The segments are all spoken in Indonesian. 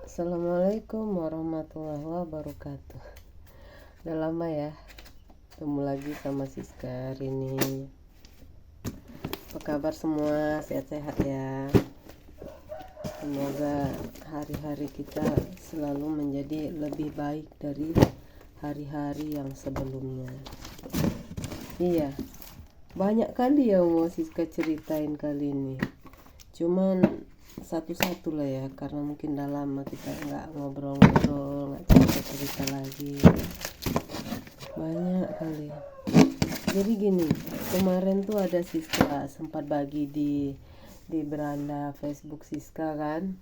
Assalamualaikum warahmatullahi wabarakatuh. Udah lama ya ketemu lagi sama Siska hari ini. Apa kabar semua? Sehat-sehat ya. Semoga hari-hari kita selalu menjadi lebih baik dari hari-hari yang sebelumnya. Iya, banyak kali yang mau Siska ceritain kali ini. Cuman satu-satu lah ya, karena mungkin udah lama kita nggak ngobrol-ngobrol, nggak cerita-cerita lagi, banyak kali. Jadi gini, kemarin tuh ada Siska sempat bagi di beranda Facebook Siska kan,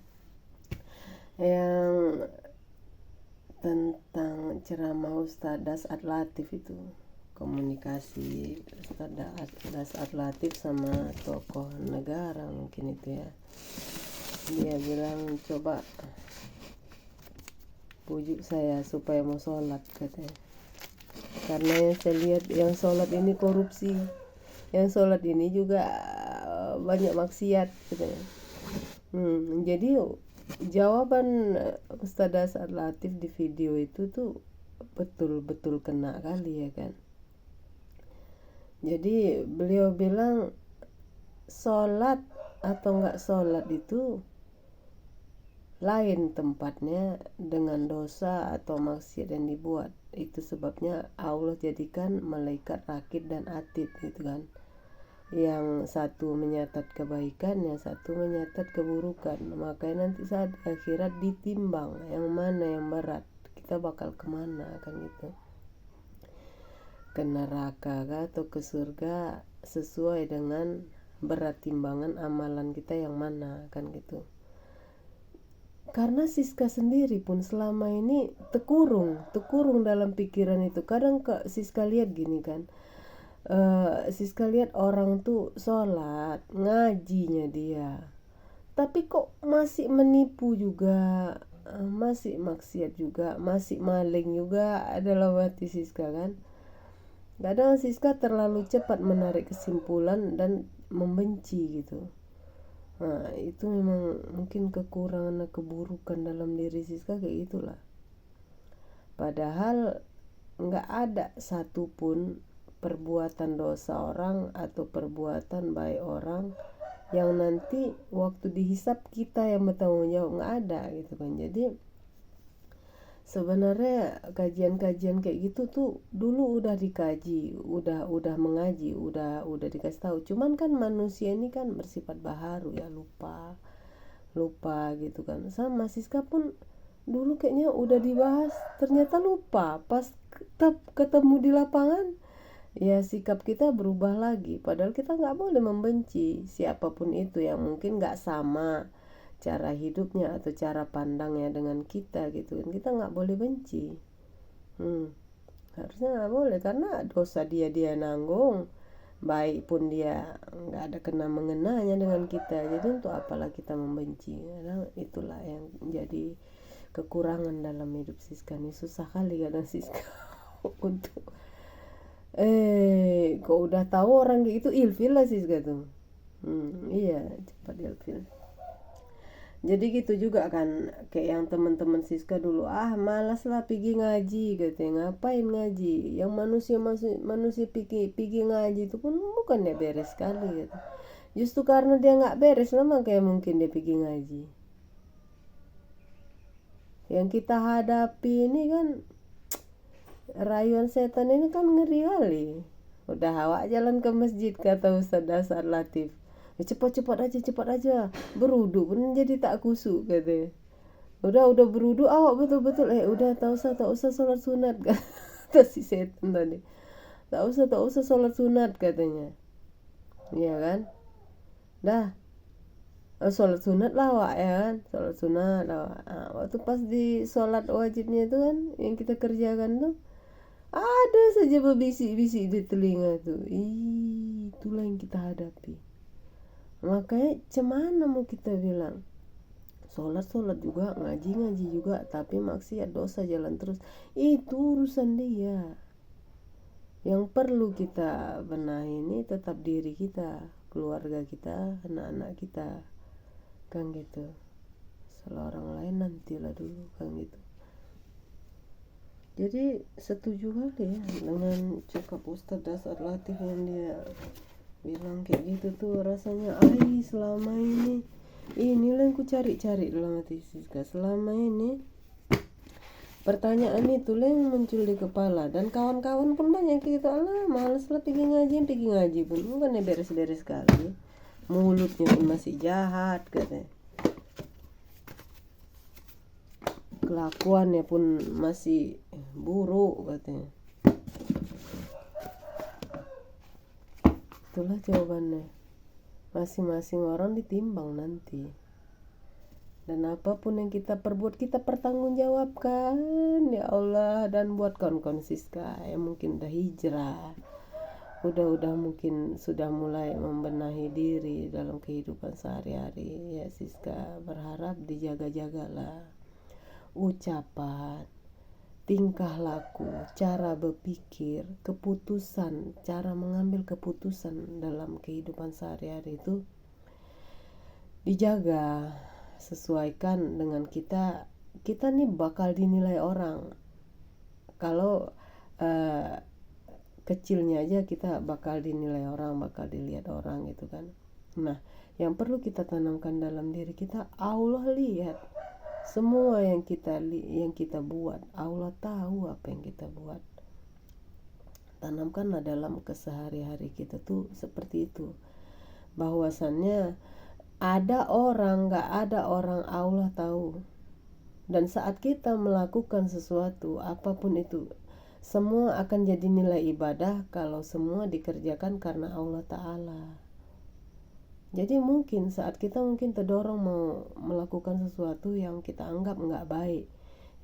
yang tentang ceramah Ustadz As'ad Latif itu, komunikasi Ustadz As'ad Latif sama tokoh negara mungkin itu ya. Dia bilang coba pujuk saya supaya mau sholat katanya, karena yang saya lihat yang sholat ini korupsi, yang sholat ini juga banyak maksiat katanya. Jadi jawaban Ustadz As'ad Latif di video itu tuh betul-betul kena kali ya kan. Jadi beliau bilang sholat atau nggak sholat itu lain tempatnya dengan dosa atau maksiat yang dibuat. Itu sebabnya Allah jadikan malaikat rakid dan atid gitu kan. Yang satu menyatat kebaikan, yang satu menyatat keburukan. Makanya nanti saat akhirat ditimbang yang mana yang berat, kita bakal kemana kan gitu. Ke neraka kah atau ke surga, sesuai dengan berat timbangan amalan kita yang mana kan gitu. Karena Siska sendiri pun selama ini tekurung dalam pikiran itu. Kadang Siska lihat gini kan, Siska lihat orang tuh sholat, ngajinya dia, tapi kok masih menipu juga, masih maksiat juga, masih maling juga dalam hati Siska kan. Kadang Siska terlalu cepat menarik kesimpulan dan membenci gitu. Nah, itu memang mungkin kekurangan dan keburukan dalam diri Siska kayak gitulah. Padahal nggak ada satupun perbuatan dosa orang atau perbuatan baik orang yang nanti waktu dihisap kita yang bertanggung jawab, nggak ada gitu kan. Jadi sebenarnya kajian-kajian kayak gitu tuh dulu udah dikaji, udah mengaji, udah dikasih tahu. Cuman kan manusia ini kan bersifat baharu ya, lupa gitu kan. Sama Siska pun dulu kayaknya udah dibahas, ternyata lupa. Pas ketemu di lapangan, ya sikap kita berubah lagi. Padahal kita nggak boleh membenci siapapun itu yang mungkin nggak sama cara hidupnya atau cara pandangnya dengan kita gitu kan. Kita nggak boleh benci, harusnya nggak boleh, karena dosa dia nanggung, baik pun dia nggak ada kena mengenanya dengan kita. Jadi untuk apalah kita membenci. Karena itulah yang jadi kekurangan dalam hidup Siska nih. Susah kali kadang Siska untuk kok udah tahu orang kayak gitu ilfil lah Siska tuh. Iya, cepat ilfil. Jadi gitu juga kan, kayak yang teman-teman Siska dulu, malas lah pergi ngaji katanya. Ngapain ngaji? Yang manusia pergi ngaji itu pun bukan dia beres sekali gitu. Justru karena dia nggak beres lah makanya mungkin dia pergi ngaji. Yang kita hadapi ini kan rayuan setan ini kan ngeri kali. Udah awak jalan ke masjid kata Ustadz As'ad Latif, cepat aja beruduk pun jadi tak kusuk katanya. Udah beruduk awak betul-betul udah tak usah sholat sunat kata si setan tadi. Tak usah sholat sunat katanya. Iya kan? Dah sholat sunat lah awak ya kan, sholat sunat awak. Waktu pas di sholat wajibnya itu kan yang kita kerjakan tuh ada saja berbisik-bisik di telinga tuh. Itulah yang kita hadapi. Makanya cemana mau kita bilang sholat juga, ngaji juga, tapi maksiat dosa jalan terus, itu urusan dia. Yang perlu kita benahi ini tetap diri kita, keluarga kita, anak-anak kita kan gitu. Kalau orang lain nanti nantilah dulu kan gitu. Jadi setuju kali ya dengan cakap Ustadz Dasar Latif yang dia bilang kayak gitu tuh. Rasanya selama inilah yang ku cari-cari dalam hati Siska. Selama ini pertanyaan itu lah yang muncul di kepala, dan kawan-kawan pun banyak gitu. Alah males lah pergi ngaji pun bukan beres-beres sekali, mulutnya pun masih jahat katanya, kelakuannya pun masih buruk katanya. Itulah jawabannya, masing-masing orang ditimbang nanti, dan apapun yang kita perbuat kita pertanggungjawabkan ya Allah. Dan buat kawan-kawan Siska yang mungkin udah hijrah, udah mungkin sudah mulai membenahi diri dalam kehidupan sehari-hari ya, Siska berharap dijaga-jagalah ucapan, tingkah laku, cara berpikir, keputusan, cara mengambil keputusan dalam kehidupan sehari-hari itu dijaga, sesuaikan dengan kita nih bakal dinilai orang. Kalau kecilnya aja kita bakal dinilai orang, bakal dilihat orang gitu kan. Nah, yang perlu kita tanamkan dalam diri kita, Allah lihat semua yang kita buat. Allah tahu apa yang kita buat. Tanamkanlah dalam kesehari-hari kita tuh seperti itu, bahwasannya ada orang, gak ada orang, Allah tahu. Dan saat kita melakukan sesuatu apapun itu, semua akan jadi nilai ibadah kalau semua dikerjakan karena Allah Ta'ala. Jadi mungkin saat kita terdorong mau melakukan sesuatu yang kita anggap gak baik,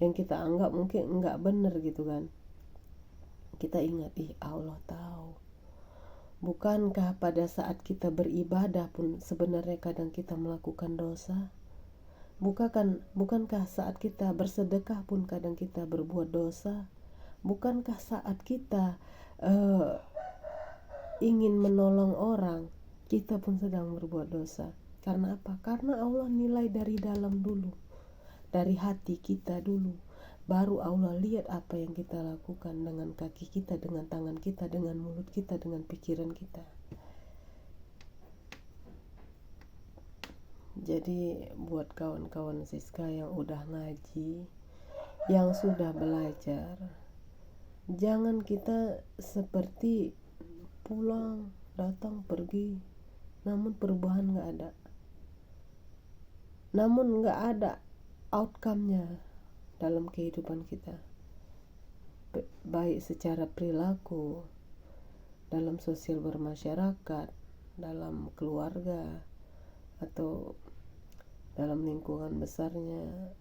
yang kita anggap mungkin gak benar gitu kan, kita ingat, Allah tahu. Bukankah pada saat kita beribadah pun sebenarnya kadang kita melakukan dosa? Bukankah saat kita bersedekah pun kadang kita berbuat dosa? Bukankah saat kita ingin menolong orang, kita pun sedang berbuat dosa? Karena apa? Karena Allah nilai dari dalam dulu, dari hati kita dulu. Baru Allah lihat apa yang kita lakukan dengan kaki kita, dengan tangan kita, dengan mulut kita, dengan pikiran kita. Jadi buat kawan-kawan Siska yang udah ngaji, yang sudah belajar, jangan kita seperti pulang, datang, pergi, namun perubahan gak ada, namun gak ada outcome-nya dalam kehidupan kita, baik secara perilaku, dalam sosial bermasyarakat, dalam keluarga, atau dalam lingkungan besarnya.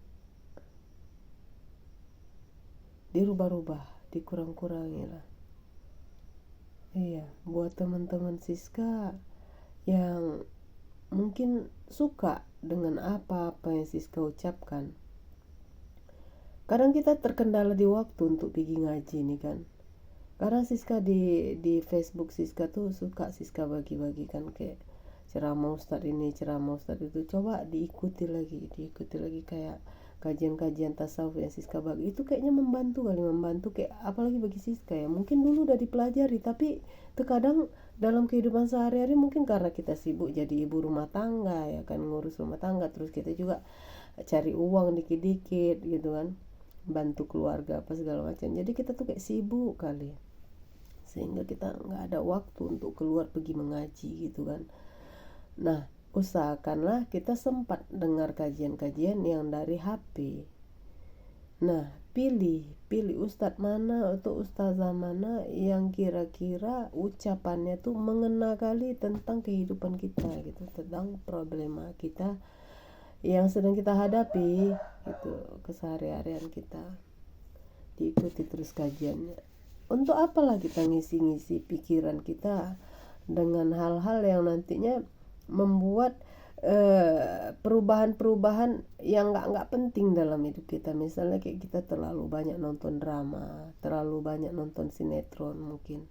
Dirubah-rubah, dikurang-kurangi lah. Iya, buat teman-teman Siska yang mungkin suka dengan apa-apa yang Siska ucapkan, kadang kita terkendala di waktu untuk pergi ngaji nih kan. Kadang Siska di Facebook Siska tuh suka Siska bagi-bagikan kayak ceramah Ustadz ini, ceramah Ustadz itu, coba diikuti lagi kayak kajian-kajian tasawuf yang Siska bagi. Itu kayaknya membantu kayak apalagi bagi Siska ya. Mungkin dulu udah dipelajari, tapi terkadang dalam kehidupan sehari-hari mungkin karena kita sibuk jadi ibu rumah tangga ya kan, ngurus rumah tangga, terus kita juga cari uang dikit-dikit gitu kan, bantu keluarga apa segala macam. Jadi kita tuh kayak sibuk kali, sehingga kita nggak ada waktu untuk keluar pergi mengaji gitu kan. Nah, usahakanlah kita sempat dengar kajian-kajian yang dari HP. Nah, pilih ustadz mana atau ustazah mana yang kira-kira ucapannya tuh mengena kali tentang kehidupan kita gitu, tentang problema kita yang sedang kita hadapi gitu, keseharian kita. Diikuti terus kajiannya. Untuk apalah kita ngisi-ngisi pikiran kita dengan hal-hal yang nantinya membuat perubahan-perubahan yang nggak penting dalam hidup kita. Misalnya kayak kita terlalu banyak nonton drama, terlalu banyak nonton sinetron mungkin,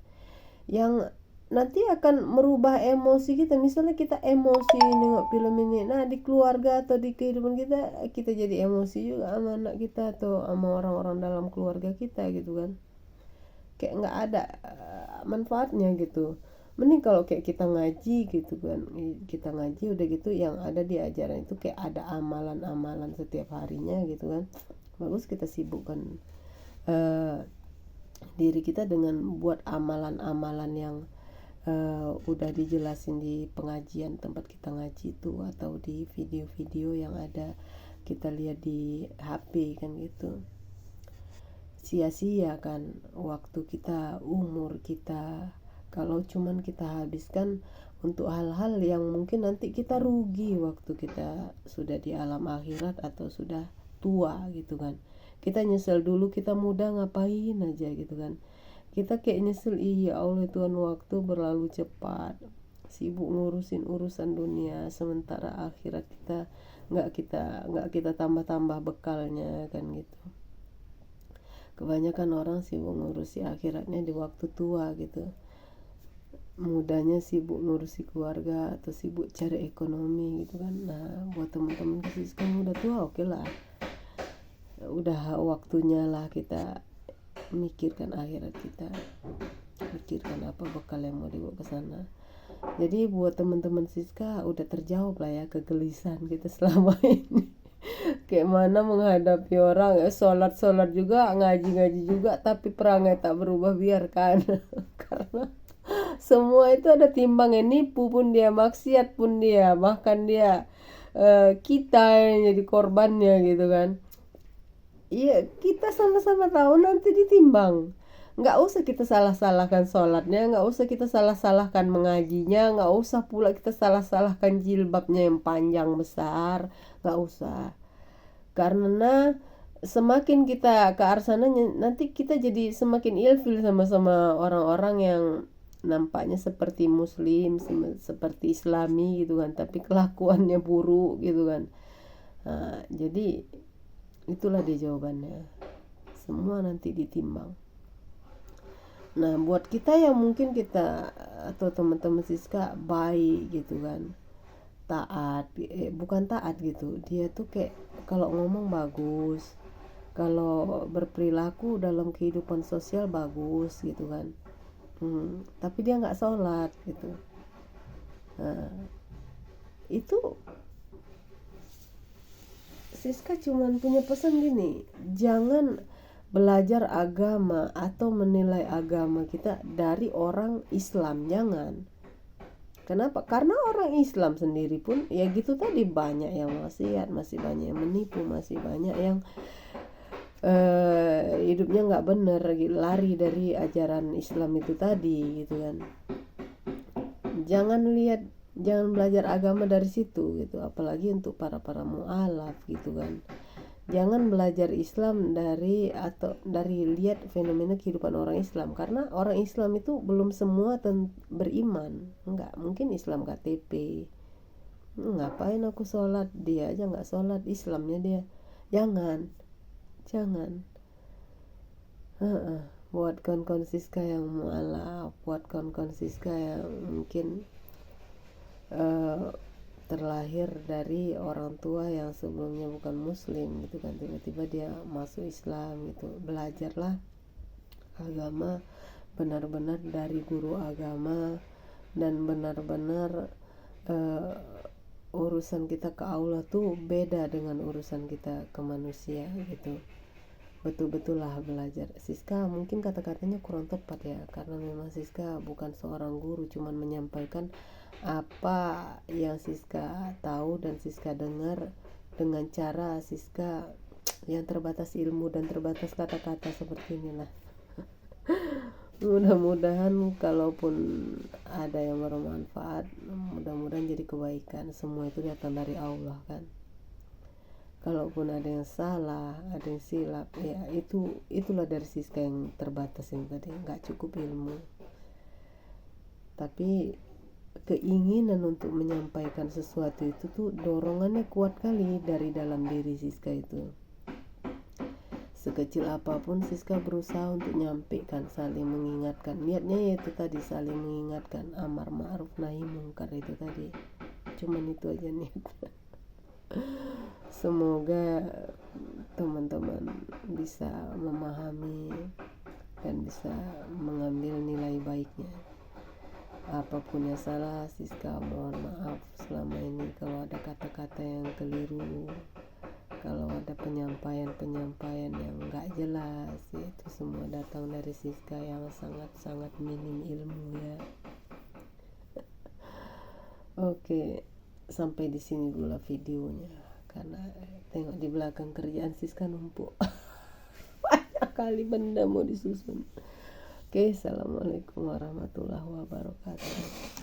yang nanti akan merubah emosi kita. Misalnya kita emosi nengok film ini, nah di keluarga atau di kehidupan kita jadi emosi juga sama anak kita atau sama orang-orang dalam keluarga kita gitu kan, kayak nggak ada manfaatnya gitu. Mending kalau kayak kita ngaji gitu kan, kita ngaji udah gitu yang ada di ajaran itu kayak ada amalan-amalan setiap harinya gitu kan, bagus kita sibukkan diri kita dengan buat amalan-amalan yang udah dijelasin di pengajian tempat kita ngaji itu, atau di video-video yang ada kita lihat di HP kan gitu. Sia-sia kan waktu kita, umur kita, kalau cuman kita habiskan untuk hal-hal yang mungkin nanti kita rugi waktu kita sudah di alam akhirat atau sudah tua gitu kan. Kita nyesel dulu kita muda ngapain aja gitu kan. Kita kayak nyesel, iya Allah Tuhan waktu berlalu cepat, sibuk ngurusin urusan dunia, sementara akhirat kita nggak kita tambah-tambah bekalnya kan gitu. Kebanyakan orang sibuk ngurusi akhiratnya di waktu tua gitu, mudanya sibuk ngurusi keluarga atau sibuk cari ekonomi gitu kan. Nah buat teman-teman sekarang udah tua, oke lah, udah waktunya lah kita mikirkan akhirat kita, mikirkan apa bekal yang mau dibawa ke sana. Jadi buat teman-teman Siska udah terjawab lah ya kegelisahan kita selama ini. Kayak mana menghadapi orang sholat juga, ngaji juga, tapi perangai tak berubah, biarkan. Karena semua itu ada timbangnya, nipu pun dia, maksiat pun dia, bahkan dia kita yang jadi korbannya gitu kan. Iya, kita sama-sama tahu nanti ditimbang. Nggak usah kita salah-salahkan sholatnya, nggak usah kita salah-salahkan mengajinya, nggak usah pula kita salah-salahkan jilbabnya yang panjang besar, nggak usah. Karena semakin kita ke arah sana, nanti kita jadi semakin ilfil sama-sama orang-orang yang nampaknya seperti muslim, seperti islami gitu kan, tapi kelakuannya buruk gitu kan. Nah, jadi itulah dia jawabannya, semua nanti ditimbang. Nah buat kita yang mungkin kita atau teman-teman Siska baik gitu kan, taat, bukan taat gitu, dia tuh kayak kalau ngomong bagus, kalau berperilaku dalam kehidupan sosial bagus gitu kan, tapi dia nggak sholat gitu. Nah, itu Siska cuman punya pesan gini, jangan belajar agama atau menilai agama kita dari orang Islam, jangan. Kenapa? Karena orang Islam sendiri pun ya gitu tadi, banyak yang maksiat, masih banyak yang menipu, masih banyak yang hidupnya nggak bener, lari dari ajaran Islam itu tadi gitu kan. Jangan belajar agama dari situ gitu, apalagi untuk para mualaf gitu kan. Jangan belajar Islam dari lihat fenomena kehidupan orang Islam, karena orang Islam itu belum semua beriman. Enggak, mungkin Islam KTP. Ngapain aku sholat, dia aja nggak sholat, Islamnya dia. Jangan. Buat kawan-kawan Siska yang mualaf, buat kawan-kawan Siska yang mungkin terlahir dari orang tua yang sebelumnya bukan muslim gitu kan, tiba-tiba dia masuk Islam gitu, belajarlah agama benar-benar dari guru agama, dan benar-benar urusan kita ke Allah tuh beda dengan urusan kita ke manusia gitu. Betul-betul lah belajar. Siska mungkin kata-katanya kurang tepat ya, karena memang Siska bukan seorang guru, cuman menyampaikan apa yang Siska tahu dan Siska dengar dengan cara Siska yang terbatas ilmu dan terbatas kata-kata seperti inilah. Mudah-mudahan kalaupun ada yang bermanfaat, mudah-mudahan jadi kebaikan. Semua itu datang dari Allah kan. Kalaupun ada yang salah, ada yang silap, ya itulah dari Siska yang terbatas yang tadi, nggak cukup ilmu. Tapi keinginan untuk menyampaikan sesuatu itu tuh dorongannya kuat kali dari dalam diri Siska itu. sekecil apapun Siska berusaha untuk nyampaikan, saling mengingatkan. Niatnya yaitu tadi saling mengingatkan, amar ma'ruf nahi mungkar itu tadi. Cuman itu aja niatnya. Semoga teman-teman bisa memahami dan bisa mengambil nilai baiknya. Apapun yang salah, Siska mohon maaf selama ini kalau ada kata-kata yang keliru, kalau ada penyampaian yang gak jelas. Itu semua datang dari Siska yang sangat-sangat minim ilmu ya. Oke, sampai di sini dulu videonya, karena tengok di belakang kerjaan Siska numpuk. Banyak kali benda mau disusun. Oke, assalamualaikum warahmatullahi wabarakatuh.